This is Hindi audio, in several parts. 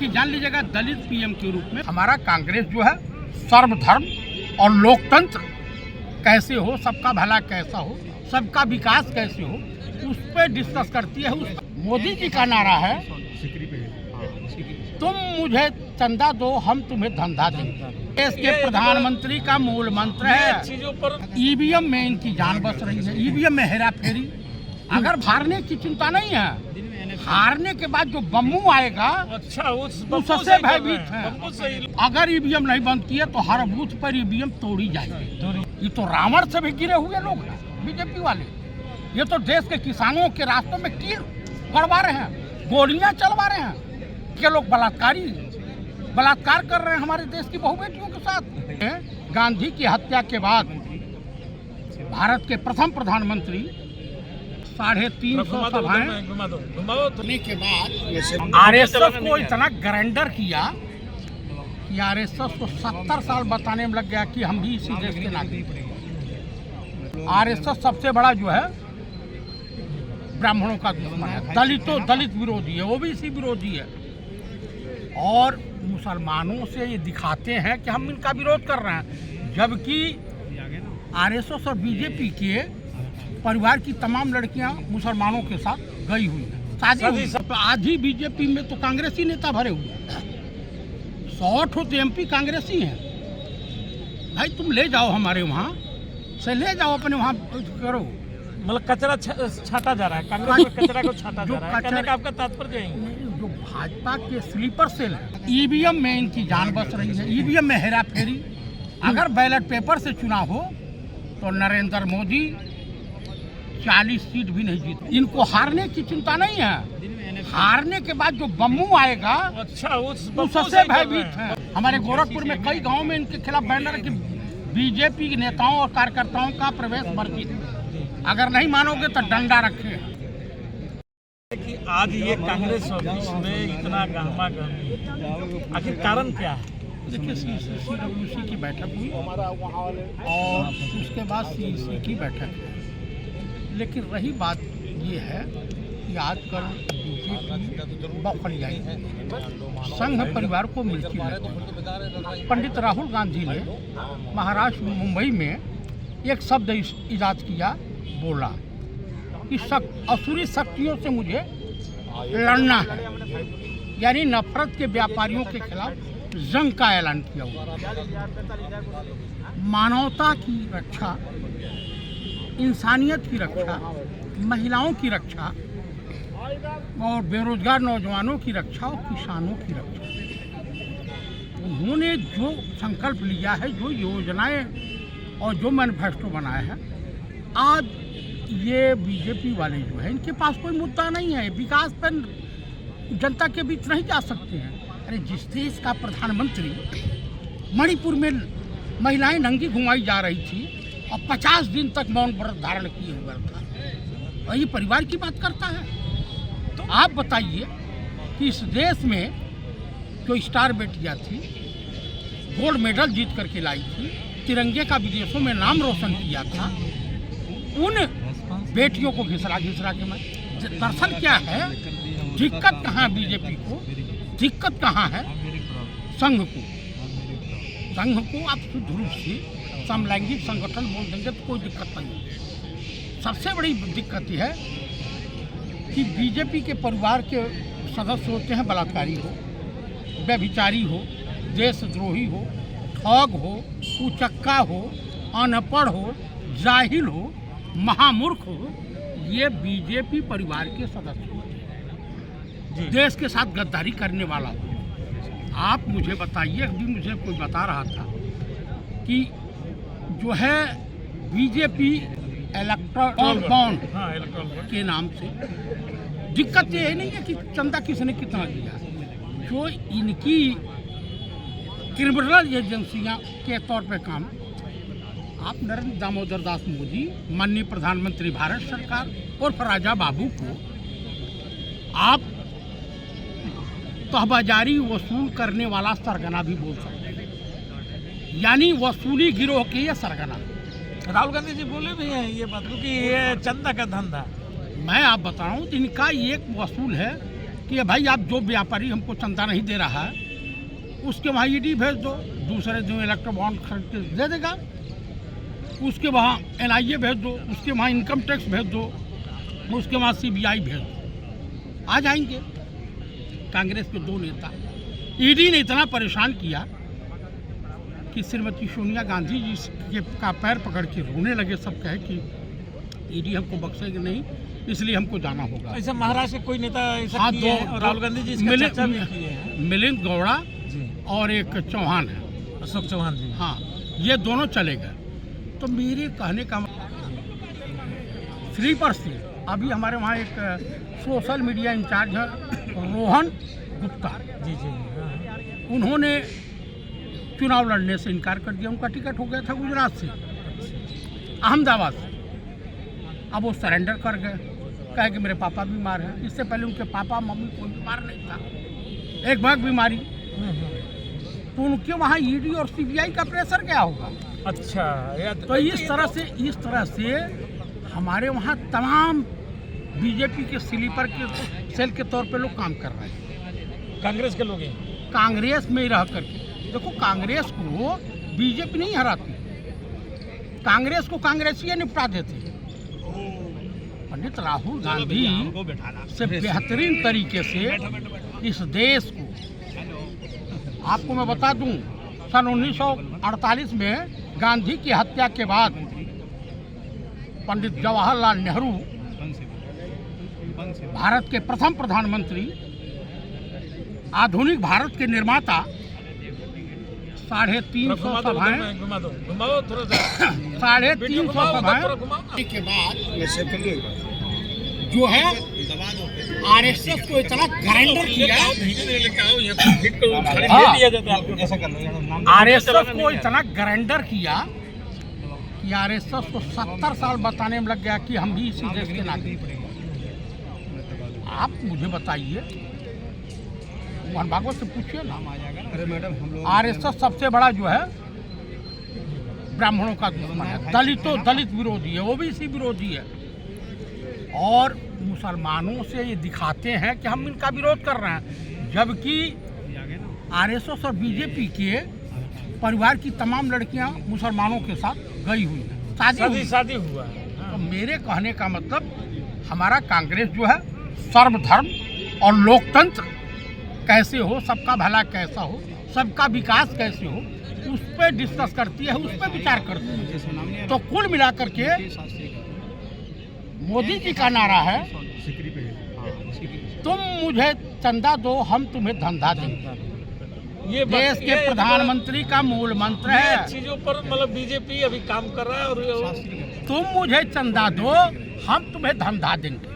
कि जान लीजिएगा दलित पीएम के रूप में हमारा कांग्रेस जो है सर्वधर्म और लोकतंत्र कैसे हो, सबका भला कैसा हो, सबका विकास कैसे हो, उस पर डिस्कस करती है। मोदी जी का नारा है तुम मुझे चंदा दो हम तुम्हें धंधा देंगे। देश के प्रधानमंत्री का मूल मंत्र है। ईवीएम में इनकी जान बस रही है, ईवीएम में हेरा फेरी। अगर हारने की चिंता नहीं है, हारने के बाद जो बम्बू आएगा उससे भयभीत है। अगर ईवीएम नहीं बंद किए तो हर बूथ पर ईवीएम तोड़ी जाएगी। ये तो रावण से भी गिरे हुए लोग हैं बीजेपी वाले। ये तो देश के किसानों के रास्तों में कील पड़वा रहे हैं, गोलियां चलवा रहे हैं। ये लोग बलात्कार कर रहे हैं हमारे देश की बहु बेटियों के साथ। गांधी की हत्या के बाद भारत के प्रथम प्रधानमंत्री 350 सभाएं होने के बाद आरएसएस को इतना ग्राइंडर किया कि आरएसएस को 70 साल बताने में लग गया कि हम भी इसी देश के नागरिक हैं। आरएसएस सबसे बड़ा जो है ब्राह्मणों का दुश्मन है, दलित विरोधी है, ओबीसी विरोधी है। और मुसलमानों से ये दिखाते हैं कि हम इनका विरोध कर रहे हैं, जबकि आरएसएस और बीजेपी के परिवार की तमाम लड़कियां मुसलमानों के साथ गई हुई हैं, शादी हुई। तो आधी बीजेपी में तो कांग्रेसी नेता भरे हुए हैं, 100 तो एमपी कांग्रेसी हैं। भाई तुम ले जाओ हमारे वहाँ से, ले जाओ अपने वहाँ करो। मतलब कचरा छाटा जा रहा है, कांग्रेस में कचरा को छाटा जा रहा है। कहने का आपका तात्पर्य है जो भाजपा के स्लीपर सेल है, ईवीएम में इनकी जान बस रही है, ईवीएम में हेरा फेरी। अगर बैलेट पेपर से चुनाव हो तो नरेंद्र मोदी 40 सीट भी नहीं जीते। इनको हारने की चिंता नहीं है, हारने के बाद जो बम्बू आएगा उससे भयभीत है। हमारे गोरखपुर में कई गाँव में इनके खिलाफ बैनर कि बीजेपी के नेताओं और कार्यकर्ताओं का प्रवेश वर्जित। अगर नहीं मानोगे तो डंडा रखे। कि आज ये कांग्रेस ऑफिस में इतना गहमा गहमी, आखिर कारण क्या है? देखिए CCWC की बैठक हुई और उसके बाद CEC की बैठक है। लेकिन रही बात ये है कि आजकल बीजेपी बौखलियाई संघ परिवार को मिलती है। पंडित राहुल गांधी ने महाराष्ट्र मुंबई में एक शब्द इजाद किया, बोला कि असुरी शक्तियों से मुझे लड़ना है, यानी नफरत के व्यापारियों के खिलाफ जंग का ऐलान किया हुआ। मानवता की रक्षा, इंसानियत की रक्षा, महिलाओं की रक्षा और बेरोजगार नौजवानों की रक्षा और किसानों की रक्षा, उन्होंने जो संकल्प लिया है, जो योजनाएं और जो मैनिफेस्टो बनाया है, आज ये बीजेपी वाले जो है इनके पास कोई मुद्दा नहीं है। विकास पर जनता के बीच नहीं जा सकते हैं। अरे जिस देश का प्रधानमंत्री मणिपुर में महिलाएं नंगी घुमाई जा रही थी और 50 दिन तक मौन व्रत धारण किए हुआ था, और ये परिवार की बात करता है। तो आप बताइए कि इस देश में जो स्टार बेटियां थी, गोल्ड मेडल जीत करके लाई थी, तिरंगे का विदेशों में नाम रोशन किया था, उन बेटियों को घिसरा के मैं दरअसल क्या है, दिक्कत कहाँ बीजेपी को, दिक्कत कहाँ है संघ को आप शुद्ध रूप से समलैंगिक संगठन बोल देंगे तो कोई दिक्कत नहीं। सबसे बड़ी दिक्कत यह है कि बीजेपी के परिवार के सदस्य होते हैं बलात्कारी हो, व्यभिचारी हो, देशद्रोही हो, ठग हो, उचक्का हो, अनपढ़ हो, जाहिल हो, महामूर्ख हो। ये बीजेपी परिवार के सदस्य होते हैं, देश के साथ गद्दारी करने वाला हो। आप मुझे बताइए, अभी मुझे कोई बता रहा था कि जो है बीजेपी इलेक्टोरल बॉन्ड के नाम से, दिक्कत ये नहीं है कि चंदा किसने कितना दिया, जो इनकी क्रिमिनल एजेंसियां के तौर पे काम, आप नरेंद्र दामोदर दास मोदी, माननीय प्रधानमंत्री भारत सरकार और राजा बाबू को आप तहबाजारी वसूल करने वाला सरगना भी बोल सकते हैं, यानी वसूली गिरोह के ये सरगना। राहुल गांधी जी बोले भी हैं ये बात, क्योंकि ये चंदा का धंधा। मैं आप बता रहा हूँ, इनका एक वसूल है कि भाई आप जो व्यापारी हमको चंदा नहीं दे रहा है उसके वहाँ ईडी भेज दो, दूसरे दिन इलेक्ट्रो बॉन्ड खरीद के दे देगा, उसके वहाँ NIA भेज दो, उसके वहाँ इनकम टैक्स भेज दो, उसके वहाँ CBI भेज दो, आ जाएंगे। कांग्रेस के दो नेता, ईडी ने इतना परेशान किया कि श्रीमती सोनिया गांधी जी का पैर पकड़ के रोने लगे। सब कहे कि ईडी हमको बख्शेगी नहीं, इसलिए हमको जाना होगा। ऐसा महाराष्ट्र के कोई नेता ऐसा हाँ, किए हैं और राहुल गांधी जी इसका चर्चा भी किए हैं। मिलिंद गौड़ा जी, और एक चौहान है, अशोक चौहान जी। हाँ, ये दोनों चले गए। तो मेरे कहने का स्लीपर से अभी हमारे वहाँ एक सोशल मीडिया इंचार्ज है रोहन गुप्ता जी जी, हाँ। उन्होंने चुनाव लड़ने से इनकार कर दिया। उनका टिकट हो गया था गुजरात से, अहमदाबाद से। अब वो सरेंडर कर गए, कहे कि मेरे पापा बीमार हैं। इससे पहले उनके पापा मम्मी कोई बीमार नहीं था, एक भाग बीमारी। तो उनके वहाँ ईडी और CBI का प्रेशर क्या होगा? अच्छा, तो इस तरह से हमारे वहाँ तमाम बीजेपी के स्लीपर के सेल के तौर पे लोग काम कर रहे हैं। कांग्रेस के लोग हैं, कांग्रेस में ही रह करके देखो, कांग्रेस को बीजेपी नहीं हराती, कांग्रेस को कांग्रेसी निपटा देती है। पंडित राहुल गांधी से बेहतरीन तरीके से इस देश को, आपको मैं बता दूं, सन 1948 में गांधी की हत्या के बाद पंडित जवाहरलाल नेहरू भारत के प्रथम प्रधानमंत्री, आधुनिक भारत के निर्माता, 350 सभाएं, 350 सभाएं के बाद जो है RSS को इतना ग्राइंडर किया, RSS को इतना ग्राइंडर किया कि RSS को 70 साल बताने में लग गया कि हम भी इसी देश के नागरिक हैं। आप मुझे बताइए, मोहन भागवत से पूछिए ना। अरे मैडम, हम लोग RSS सबसे बड़ा जो है ब्राह्मणों का दुश्मन है, दलित विरोधी है, OBC विरोधी है, और मुसलमानों से ये दिखाते हैं कि हम इनका विरोध कर रहे हैं, जबकि RSS और बीजेपी के परिवार की तमाम लड़कियां मुसलमानों के साथ गई हुई हैं, शादी हुआ है। तो मेरे कहने का मतलब, हमारा कांग्रेस जो है सर्वधर्म और लोकतंत्र कैसे हो, सबका भला कैसा हो, सबका विकास कैसे हो, उस पर डिस्कस करती है, उस पर विचार करती है। तो कुल मिलाकर के मोदी जी का नारा है, तुम मुझे चंदा दो, हम तुम्हें धंधा देंगे। ये देश के प्रधानमंत्री का मूल मंत्र है। चीजों पर मतलब बीजेपी अभी काम कर रहा है, और तुम मुझे चंदा दो, हम तुम्हें धंधा देंगे।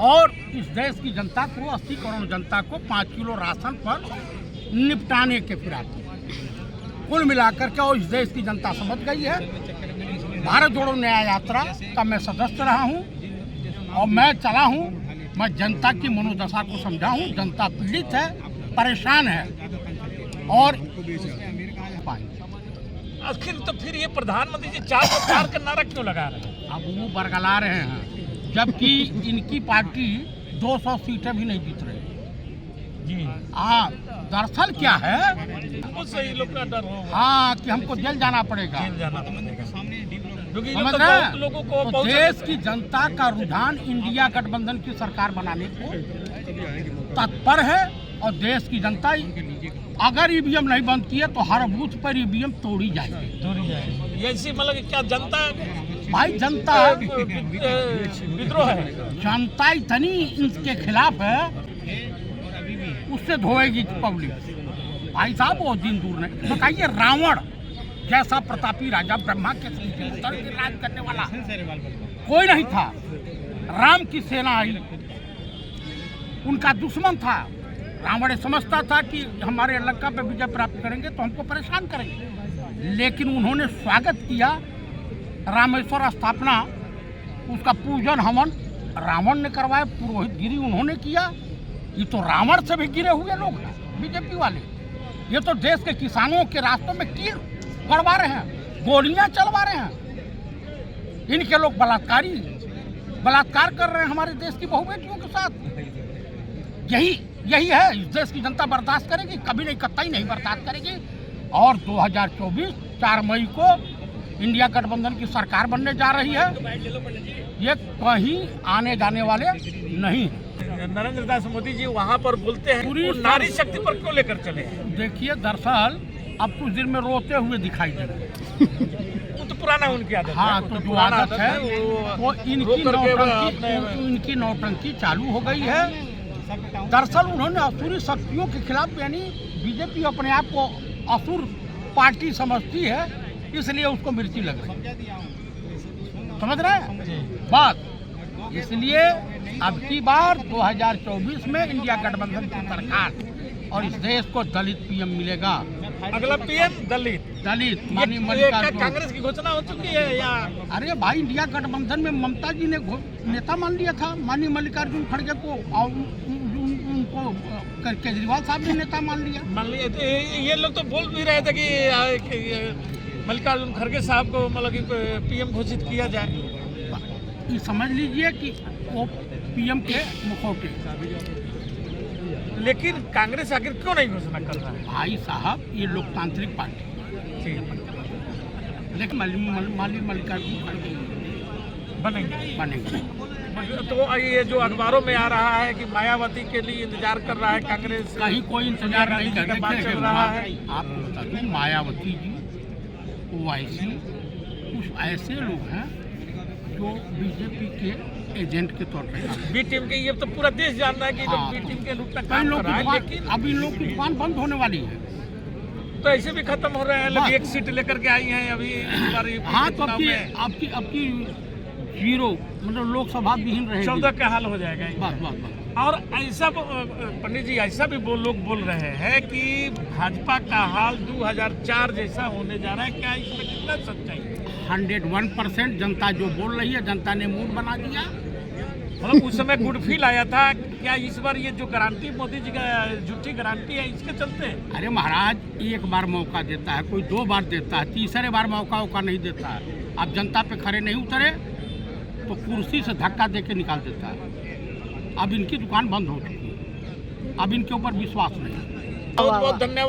और इस देश की जनता को, 80 करोड़ जनता को 5 किलो राशन पर निपटाने के फिराक में कुल मिलाकर के, और इस देश की जनता समझ गई है। भारत जोड़ो न्याय यात्रा का मैं सदस्य रहा हूं, और मैं चला हूं, मैं जनता की मनोदशा को समझा हूं। जनता पीड़ित है, परेशान है, और आखिर तो फिर ये प्रधानमंत्री जी 4 का नारा क्यों लगा रहे हैं? अब वो बरगला रहे हैं, जबकि इनकी पार्टी 200 सीटें भी नहीं जीत रही जी। दरअसल क्या है, मुझसे ये लोग का डर हो, हाँ, कि हमको जेल जाना पड़ेगा, जेल जाना पड़ेगा, क्योंकि समझ रहे हैं? तो देश की जनता का रुझान इंडिया गठबंधन की सरकार बनाने को तत्पर है, और देश की जनता अगर EVM नहीं बंद किए तो हर बूथ पर EVM तोड़ी जाएगी। ऐसी मतलब कि क्या जनता, भाई जनता विद्रोह है, जनता इतनी इनके खिलाफ है, उससे धोएगी पब्लिक। भाई साहब, वो दिन दूर नहीं। बताइए, रावण जैसा प्रतापी राजा, ब्रह्मा के सर की राज करने वाला कोई नहीं था। राम की सेना आई, उनका दुश्मन था। रावण समझता था कि हमारे लंका पे विजय प्राप्त करेंगे तो हमको परेशान करेंगे, लेकिन उन्होंने स्वागत किया, रामेश्वर स्थापना, उसका पूजन हवन रावण ने करवाया, पुरोहित गिरी उन्होंने किया। ये तो रावण से भी गिरे हुए लोग हैं बीजेपी वाले। ये तो देश के किसानों के रास्तों में कील गड़वा रहे हैं, गोलियां चलवा रहे हैं। इनके लोग बलात्कार कर रहे हैं हमारे देश की बहु बेटियों के साथ। यही है। इस देश की जनता बर्दाश्त करेगी? कभी नहीं, कतई नहीं बर्दाश्त करेगी। और 2024 4 मई को इंडिया गठबंधन की सरकार बनने जा रही है। ये कहीं आने जाने वाले नहीं है। नरेंद्र दास मोदी जी वहाँ पर बोलते हैं पूरी वो नारी शक्ति पर क्यों लेकर चले? देखिए, दरअसल अब कुछ दिन में रोते हुए दिखाई दे रहे हैं। वो तो पुराना उनकी आदत है। हाँ, तो जो आदत है वो इनकी इनकी नौटंकी चालू हो गई है। दरअसल उन्होंने असुरी शक्तियों के खिलाफ, यानी बीजेपी अपने आप को असुर पार्टी समझती है, इसलिए उसको मिर्ची लग रही। समझ रहे हैं बात? इसलिए अब की बार 2024 में इंडिया गठबंधन की सरकार और इस देश को दलित पीएम मिलेगा। अगला पीएम दलित माननीय ये मल्लिकार्जुन। कांग्रेस की घोषणा हो चुकी है या? अरे भाई, इंडिया गठबंधन में ममता जी ने नेता मान लिया था माननीय मल्लिकार्जुन खड़गे को, और उनको केजरीवाल साहब ने नेता मान लिया। ये लोग तो बोल भी रहे थे कि मल्लिकार्जुन खड़गे साहब को मतलब कि पीएम घोषित किया जाए। ये समझ लीजिए कि वो पीएम के मुखौटे। लेकिन कांग्रेस आखिर क्यों नहीं घोषणा कर रहा है? भाई साहब, ये लोकतांत्रिक पार्टी है, लेकिन माननीय मल्लिकार्जुन खड़गे बनेंगे। तो ये जो अखबारों में आ रहा है कि मायावती के लिए इंतजार कर रहा है कांग्रेस, कहीं कोई इंतजार नहीं कर चल रहा है। आपको बता दूं, मायावती जी ओवैसी कुछ ऐसे लोग हैं जो बीजेपी के एजेंट के तौर पर बी टीम के, ये तो पूरा देश जान रहा है कि हाँ, बी टीम के लोग कई लोग लेकिन अब इन लोग की दुकान बंद होने वाली है। तो ऐसे भी खत्म हो रहे हैं। लोग एक सीट लेकर के आई हैं अभी हाँ, तो आपकी जीरो मतलब लोकसभा विहीन रहेगी। 14 का हाल हो जाएगा। बस। और ऐसा पंडित जी, ऐसा भी लोग बोल रहे हैं कि भाजपा का हाल 2004 जैसा होने जा रहा है। क्या इसमें कितना सच्चाई है? 101% जनता जो बोल रही है, जनता ने मूड बना दिया। मतलब उस समय गुड फील आया था। क्या इस बार ये जो गारंटी मोदी जी का झूठी गारंटी है, इसके चलते? अरे महाराज, एक बार मौका देता है, कोई 2 बार देता है, तीसरे बार मौका नहीं देता है। अब जनता पे खड़े नहीं उतरे तो कुर्सी से धक्का देके निकाल देता है। अब इनकी दुकान बंद हो चुकी है, अब इनके ऊपर विश्वास नहीं। बहुत बहुत धन्यवाद।